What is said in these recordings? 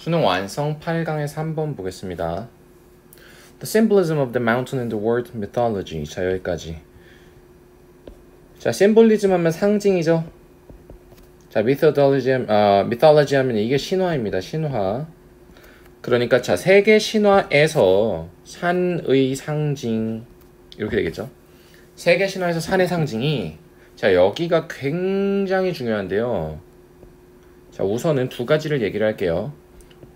수능 완성 8강에서 3번 보겠습니다. The symbolism of the mountain in the world mythology. 자, 여기까지. 자, 심볼리즘 하면 상징이죠. 자, mythology 하면 이게 신화입니다. 신화. 그러니까 자, 세계 신화에서 산의 상징 이렇게 되겠죠. 세계 신화에서 산의 상징이 자, 여기가 굉장히 중요한데요. 자, 우선은 두 가지를 얘기를 할게요.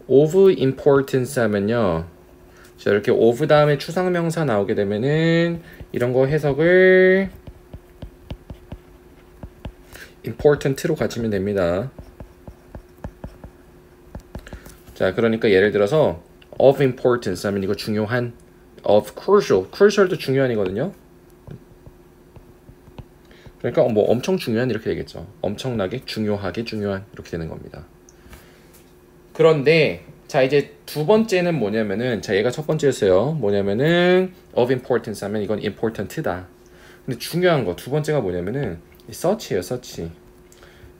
of importance 하면요. 자, 이렇게 of 다음에 추상명사 나오게 되면은 이런 거 해석을 important로 가지면 됩니다. 자, 그러니까 예를 들어서 of importance 하면 이거 중요한, of crucial도 중요한이거든요. 그러니까 뭐 엄청 중요한 이렇게 되겠죠. 엄청나게 중요하게 중요한 이렇게 되는 겁니다. 그런데 자, 이제 두 번째는 뭐냐면은 자, 얘가 첫 번째였어요. 뭐냐면은 of importance 하면 이건 important다. 근데 중요한 거 두 번째가 뭐냐면은 such예요. such.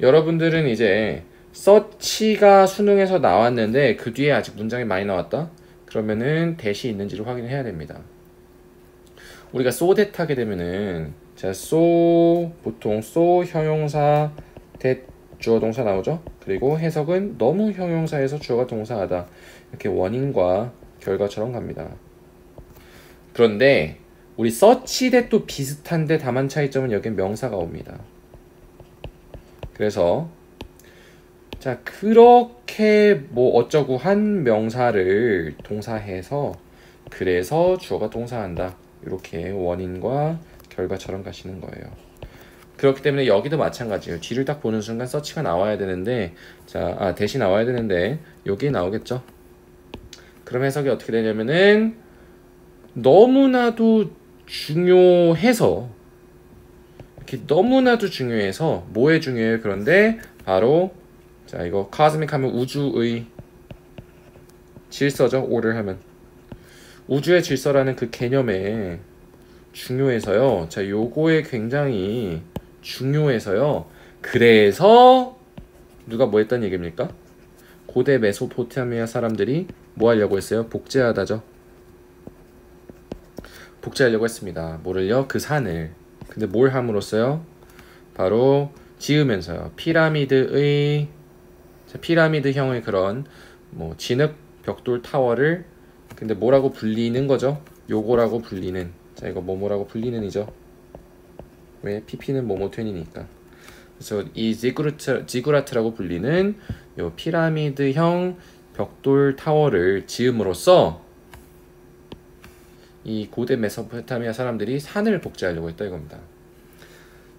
여러분들은 이제 such가 수능에서 나왔는데 그 뒤에 아직 문장이 많이 나왔다. 그러면은 that이 있는지를 확인해야 됩니다. 우리가 so that 하게 되면은 자, so 보통 so 형용사 that 주어 동사 나오죠. 그리고 해석은 너무 형용사에서 주어가 동사하다. 이렇게 원인과 결과처럼 갑니다. 그런데 우리 such that도 비슷한데 다만 차이점은 여기엔 명사가 옵니다. 그래서 자, 그렇게 뭐 어쩌고 한 명사를 동사해서 그래서 주어가 동사한다. 이렇게 원인과 결과처럼 가시는 거예요. 그렇기 때문에 여기도 마찬가지예요. 뒤를 딱 보는 순간 서치가 나와야 되는데 자, 대시 나와야 되는데 여기 나오겠죠. 그럼 해석이 어떻게 되냐면은 너무나도 중요해서 이렇게 너무나도 중요해서 뭐에 중요해요? 그런데 바로 자, 이거 cosmic 하면 우주의 질서죠. order 하면 우주의 질서라는 그 개념에 중요해서요. 자, 요거에 굉장히 중요해서요. 그래서 누가 뭐 했다는 얘기입니까? 고대 메소포타미아 사람들이 뭐 하려고 했어요? 복제하다죠. 복제하려고 했습니다. 뭐를요? 그 산을. 근데 뭘 함으로써요? 바로 지으면서요. 피라미드의 자, 피라미드형의 그런 뭐 진흙 벽돌 타워를 근데 뭐라고 불리는 거죠? 요거라고 불리는 자, 이거 뭐라고 불리는 이죠. 왜? PP는 뭐뭐텐이니까. 그래서 이 지구라트라고 불리는 요 피라미드형 벽돌 타워를 지음으로써 이 고대 메소포타미아 사람들이 산을 복제하려고 했다 이겁니다.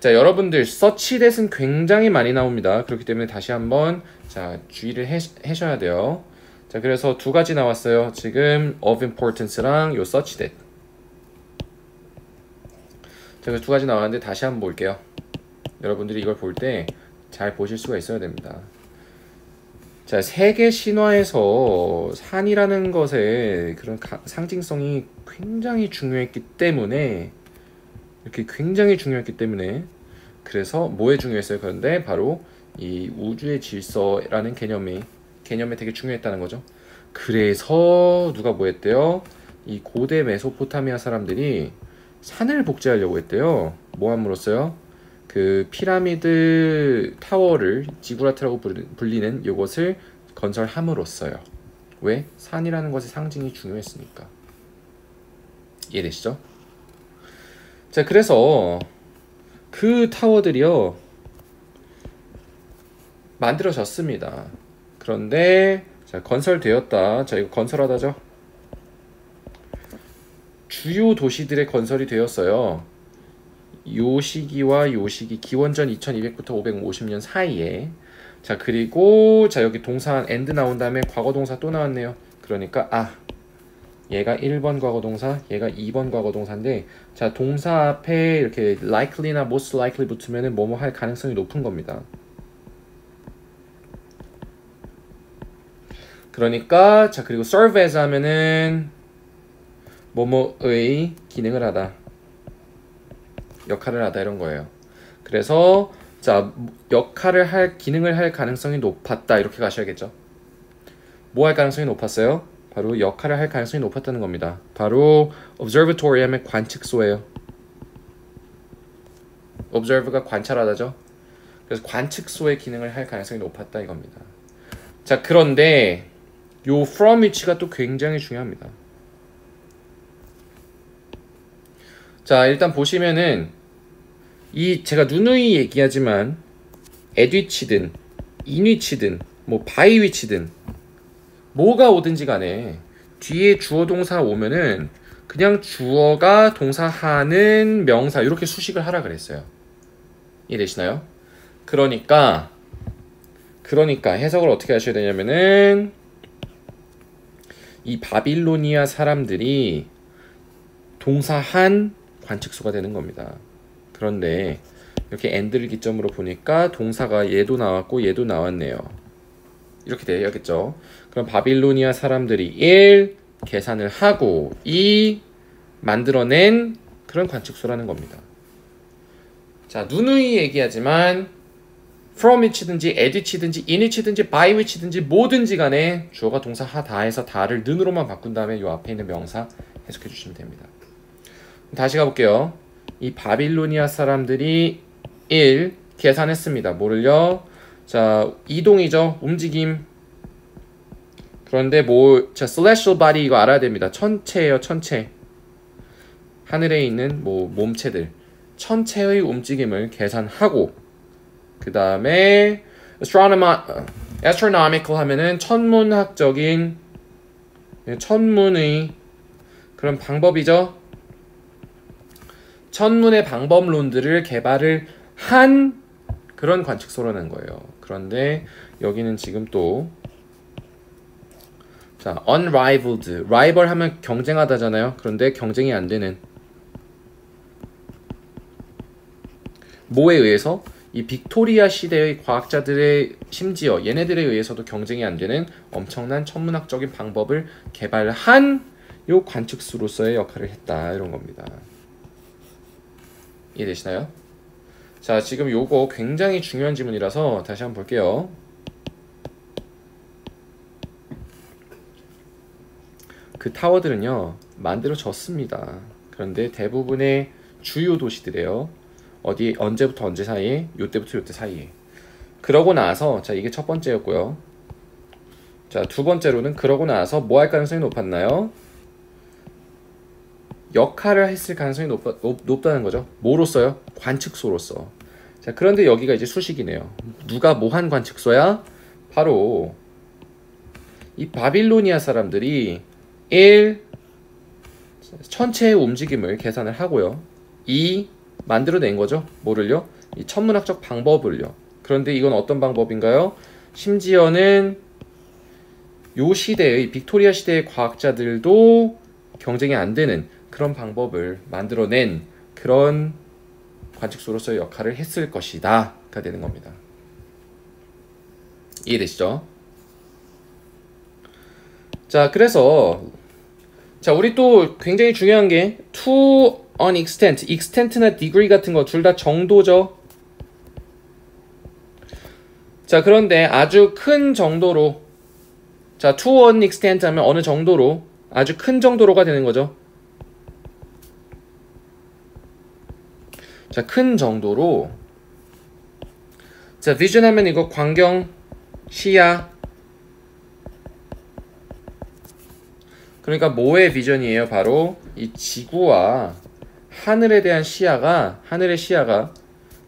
자, 여러분들 such that은 굉장히 많이 나옵니다. 그렇기 때문에 다시 한번 자, 주의를 하셔야 돼요. 자, 그래서 두 가지 나왔어요. 지금 of importance랑 요 such that. 자, 그래서 두 가지 나왔는데 다시 한번 볼게요. 여러분들이 이걸 볼 때 잘 보실 수가 있어야 됩니다. 자, 세계 신화에서 산이라는 것의 그런 상징성이 굉장히 중요했기 때문에 이렇게 굉장히 중요했기 때문에 그래서 뭐에 중요했어요? 그런데 바로 이 우주의 질서라는 개념에 되게 중요했다는 거죠. 그래서 누가 뭐 했대요? 이 고대 메소포타미아 사람들이 산을 복제하려고 했대요. 뭐 함으로써요? 그 피라미드 타워를 지구라트라고 불리는 이것을 건설함으로써요. 왜? 산이라는 것의 상징이 중요했으니까. 이해되시죠? 자, 그래서 그 타워들이요 만들어졌습니다. 그런데 자, 건설되었다. 자, 이거 건설하다죠. 주요 도시들의 건설이 되었어요. 요 시기와 요 시기 기원전 2200부터 550년 사이에 자, 그리고 자, 여기 동사 and 나온 다음에 과거 동사 또 나왔네요. 그러니까 얘가 1번 과거 동사, 얘가 2번 과거 동사인데 자, 동사 앞에 이렇게 likely나 most likely 붙으면은 뭐뭐 할 가능성이 높은 겁니다. 그러니까 자, 그리고 serve as 하면은 뭐뭐의 기능을 하다. 역할을 하다 이런 거예요. 그래서 자, 역할을 할 기능을 할 가능성이 높았다 이렇게 가셔야겠죠. 뭐 할 가능성이 높았어요? 바로 역할을 할 가능성이 높았다는 겁니다. 바로 observatory 하면 관측소예요. observe가 관찰하다죠. 그래서 관측소의 기능을 할 가능성이 높았다 이겁니다. 자, 그런데 요 from 위치가 또 굉장히 중요합니다. 자, 일단 보시면은 이 제가 누누이 얘기하지만 at 위치든 in 위치든 뭐 by 위치든 뭐가 오든지 간에 뒤에 주어 동사 오면은 그냥 주어가 동사하는 명사 이렇게 수식을 하라 그랬어요. 이해되시나요? 그러니까 해석을 어떻게 하셔야 되냐면은 이 바빌로니아 사람들이 동사한 관측소가 되는 겁니다. 그런데 이렇게 and를 기점으로 보니까 동사가 얘도 나왔고 얘도 나왔네요. 이렇게 돼야겠죠. 그럼 바빌로니아 사람들이 1 계산을 하고 2 만들어낸 그런 관측소라는 겁니다. 자, 누누이 얘기하지만 from 위치든지 at 위치든지 in 위치든지 by 위치든지 뭐든지 간에 주어가 동사 다 해서 다를 는으로만 바꾼 다음에 이 앞에 있는 명사 해석해 주시면 됩니다. 다시 가볼게요. 이 바빌로니아 사람들이 1 계산했습니다. 뭐를요? 자, 이동이죠. 움직임. 그런데 자, celestial body 이거 알아야 됩니다. 천체예요, 천체. 하늘에 있는 몸체들. 천체의 움직임을 계산하고 그 다음에 astronomical 하면은 천문학적인 천문의 그런 방법이죠. 천문의 방법론들을 개발을 한 그런 관측소라는 거예요. 그런데 여기는 지금 또 자, unrivaled, rival 하면 경쟁하다잖아요. 그런데 경쟁이 안 되는 뭐에 의해서? 이 빅토리아 시대의 과학자들의 심지어 얘네들에 의해서도 경쟁이 안 되는 엄청난 천문학적인 방법을 개발한 요 관측소로서의 역할을 했다 이런 겁니다. 이해되시나요? 자, 지금 요거 굉장히 중요한 지문이라서 다시 한번 볼게요. 그 타워들은요 만들어졌습니다. 그런데 대부분의 주요 도시들이에요. 어디 언제부터 언제 사이에? 요때부터 요때 사이에. 그러고 나서 자, 이게 첫 번째였고요. 자, 두 번째로는 그러고 나서 뭐 할 가능성이 높았나요? 역할을 했을 가능성이 높다는 거죠. 뭐로써요? 관측소로서. 자, 그런데 여기가 이제 수식이네요. 누가 뭐 한 관측소야? 바로 이 바빌로니아 사람들이 1. 천체의 움직임을 계산을 하고요. 2. 만들어낸 거죠. 뭐를요? 이 천문학적 방법을요. 그런데 이건 어떤 방법인가요? 심지어는 요 시대의 빅토리아 시대의 과학자들도 경쟁이 안 되는 그런 방법을 만들어낸 그런 관측소로서의 역할을 했을 것이다 가 되는 겁니다. 이해되시죠? 자, 그래서 자, 우리 또 굉장히 중요한 게 to an extent, extent나 degree 같은 거 둘 다 정도죠. 자, 그런데 아주 큰 정도로 자, to an extent 하면 어느 정도로 아주 큰 정도로가 되는 거죠. 자, 큰 정도로 자, vision 하면 이거 광경, 시야 그러니까 뭐의 비전이에요? 바로 이 지구와 하늘에 대한 시야가 하늘의 시야가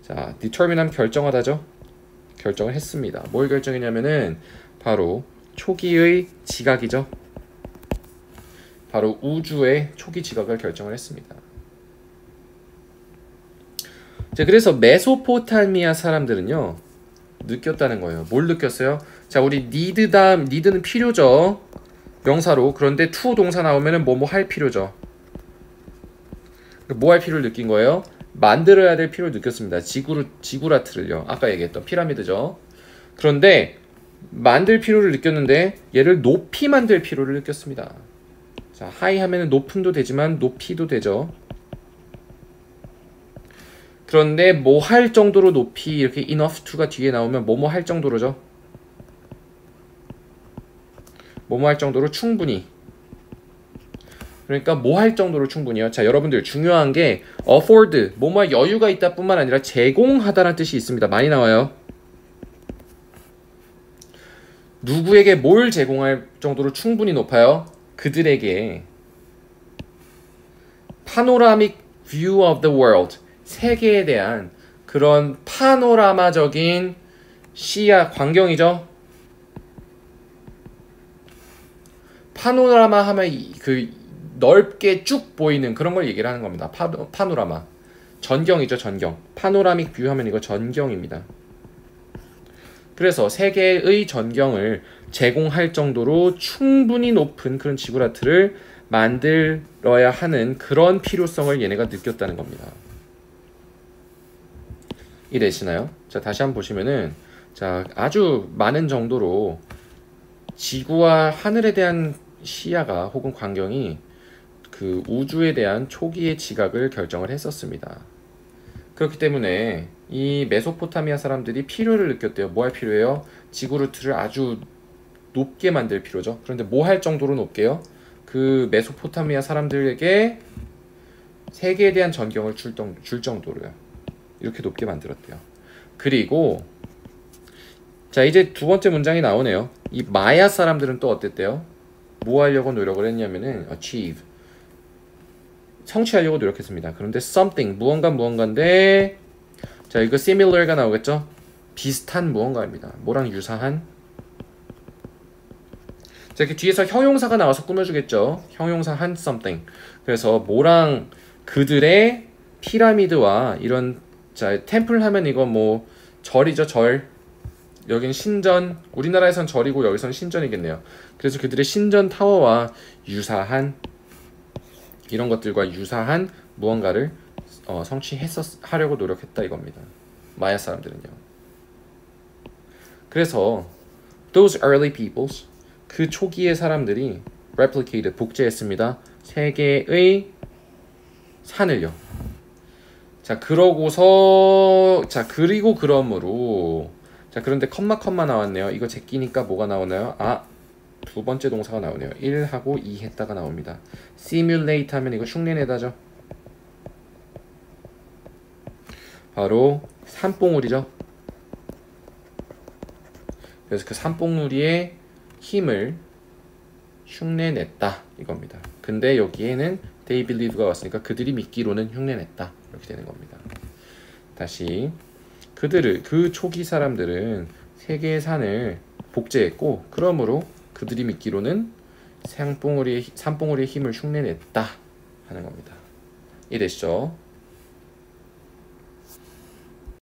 자, determine하면 결정하다죠. 결정을 했습니다. 뭘 결정했냐면은 바로 초기의 지각이죠. 바로 우주의 초기 지각을 결정을 했습니다. 자, 그래서 메소포타미아 사람들은요 느꼈다는 거예요. 뭘 느꼈어요? 자, 우리 need는 필요죠. 명사로. 그런데 to 동사 나오면은 뭐뭐 할 필요죠. 뭐 할 필요를 느낀 거예요? 만들어야 될 필요를 느꼈습니다. 지구라트를요. 아까 얘기했던 피라미드죠. 그런데 만들 필요를 느꼈는데 얘를 높이 만들 필요를 느꼈습니다. 자, 하이 하면은 높음도 되지만 높이도 되죠. 그런데 뭐 할 정도로 높이 이렇게 enough to가 뒤에 나오면 뭐뭐 할 정도로죠. 뭐뭐 할 정도로 충분히. 그러니까 뭐 할 정도로 충분히요. 자, 여러분들 중요한 게 afford, 뭐뭐 여유가 있다 뿐만 아니라 제공하다라는 뜻이 있습니다. 많이 나와요. 누구에게 뭘 제공할 정도로 충분히 높아요? 그들에게 panoramic view of the world, 세계에 대한 그런 파노라마적인 시야, 광경이죠. 파노라마 하면 그 넓게 쭉 보이는 그런 걸 얘기를 하는 겁니다. 파노라마. 전경이죠, 전경. 파노라믹 뷰 하면 이거 전경입니다. 그래서 세계의 전경을 제공할 정도로 충분히 높은 그런 지구라트를 만들어야 하는 그런 필요성을 얘네가 느꼈다는 겁니다. 이해되시나요? 자, 다시 한번 보시면은, 자, 아주 많은 정도로 지구와 하늘에 대한 시야가 혹은 광경이 그 우주에 대한 초기의 지각을 결정을 했었습니다. 그렇기 때문에 이 메소포타미아 사람들이 필요를 느꼈대요. 뭐 할 필요해요? 지구 루트를 아주 높게 만들 필요죠. 그런데 뭐 할 정도로 높게요? 그 메소포타미아 사람들에게 세계에 대한 전경을 줄 정도로요. 이렇게 높게 만들었대요. 그리고 자, 이제 두 번째 문장이 나오네요. 이 마야 사람들은 또 어땠대요? 뭐 하려고 노력을 했냐면은 achieve, 성취하려고 노력했습니다. 그런데 something, 무언가인데, 자, 이거 similar가 나오겠죠? 비슷한 무언가입니다. 뭐랑 유사한? 자, 이렇게 뒤에서 형용사가 나와서 꾸며주겠죠? 형용사 한 something. 그래서 뭐랑 그들의 피라미드와 이런, 자, 템플 하면 이거 뭐 절이죠, 절. 여긴 신전, 우리나라에선 절이고 여기선 신전이겠네요. 그래서 그들의 신전 타워와 유사한, 이런 것들과 유사한 무언가를 성취하려고 노력했다 이겁니다. 마야 사람들은요. 그래서 those early peoples, 그 초기의 사람들이 replicated, 복제했습니다. 세계의 산을요. 자, 그러고서, 자, 그리고 그러므로, 자, 그런데 컴마 나왔네요. 이거 제끼니까 뭐가 나오나요? 아, 두 번째 동사가 나오네요. 1하고 2 했다가 나옵니다. simulate 하면 이거 흉내내다죠. 바로 산봉우리죠. 그래서 그 산봉우리의 힘을 흉내냈다 이겁니다. 근데 여기에는 they believe가 왔으니까 그들이 믿기로는 흉내냈다 이렇게 되는 겁니다. 다시 그 초기 사람들은 세계의 산을 복제했고 그러므로 그들이 믿기로는 산봉우리의 힘을 흉내냈다 하는 겁니다. 이해되시죠?